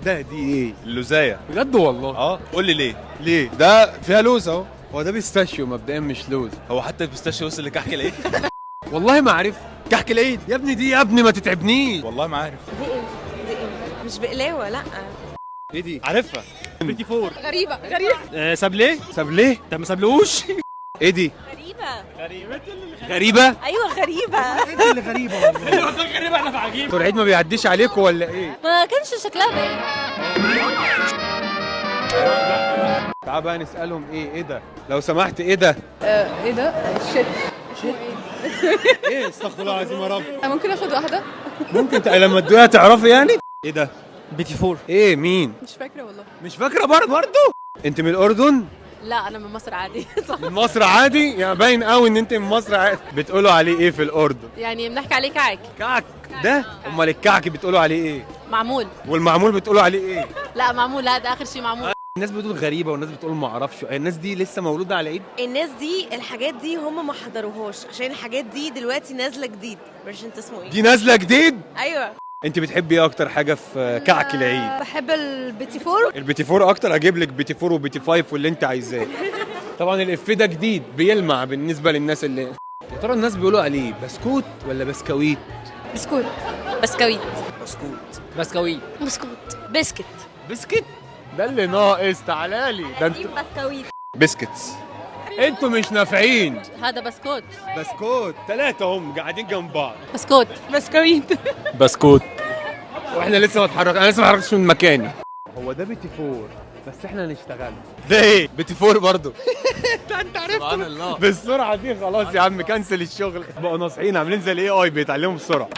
دي ايه؟ اللوزايه. بجد والله؟ اه قول لي ليه. ليه؟ ده فيها لوز اهو. هو ده بيستاشيو مبدئيا مش لوز. هو حتى البيستاشيو وصل لكحك العيد؟ والله ما عارف. كحك العيد يا ابني، دي يا ابني ما تتعبنيش. والله ما عارف. دي ايه؟ دي ايه؟ مش بقلاوه، لا. ايه دي؟ عارفها. بيتي فور. غريبه غريبه سابليه. سابليه؟ طب ما سابلوش. ايه دي؟ غريبه. غريبة؟ ايوه غريبه. ايه اللي غريبة والله؟ غريبة احنا في عجيب. طول العيد ما بيعديش عليكم ولا ايه؟ ما كانش شكلها باين. تعال بقى نسألهم ايه ده؟ لو سمحت ايه ده؟ ايه ده؟ شت. ايه استغفر الله العظيم يا رب. ممكن اخد واحدة؟ ممكن لما تدوقها تعرفي يعني؟ ايه ده؟ بيتي فور. ايه مين؟ مش فاكرة والله. مش فاكرة برضه؟ انت من الأردن؟ لا انا من مصر عادي. صح. من مصر عادي؟ يعني باين قوي ان انت من مصر عادي. بتقولوا عليه ايه في الأردن؟ يعني بنحكي عليه كعك. كعك ده؟ امال الكعك بتقولوا عليه ايه؟ معمول. والمعمول بتقولوا عليه ايه؟ لا معمول، لا ده اخر شيء معمول. الناس بتقول غريبة والناس بتقول ما اعرفش. الناس دي لسه مولودة على العيد؟ الناس دي الحاجات دي هم ما حضروهاش، عشان الحاجات دي دلوقتي نازله جديد. مش انت اسمه ايه؟ دي نازلة جديد؟ ايوه. انت بتحبي ايه اكتر حاجة في كعك العيد؟ بحب البيتي فور. البيتي فور اكتر. اجيب لك بيتي فور وبيتي فايف واللي انت عايزاه. طبعا الإف ده جديد بيلمع بالنسبة للناس اللي يا ترى الناس بيقولوا عليه بسكوت ولا بسكويت؟ بسكوت. بسكويت. بسكويت. بسكوت. بسكت. بسكت؟ ده اللي ناقص. تعالالي ده انتوا بسكويت. بسكتس. انتوا مش نافعين. هذا بسكوت. بسكوت. 3 هم قاعدين جنب بعض. بسكوت. بسكويت. بسكوت. واحنا لسه ما اتحرك. انا لسه ما اتحركتش من مكاني. هو ده بيتي فور بس احنا هنشتغل. ده ايه؟ بيتي فور برضه. انت عرفت سبحان الله. بالسرعه دي. خلاص يا عم كنسل الشغل. بقوا ناصحين عاملين زي الاي اي بيتعلموا بسرعه.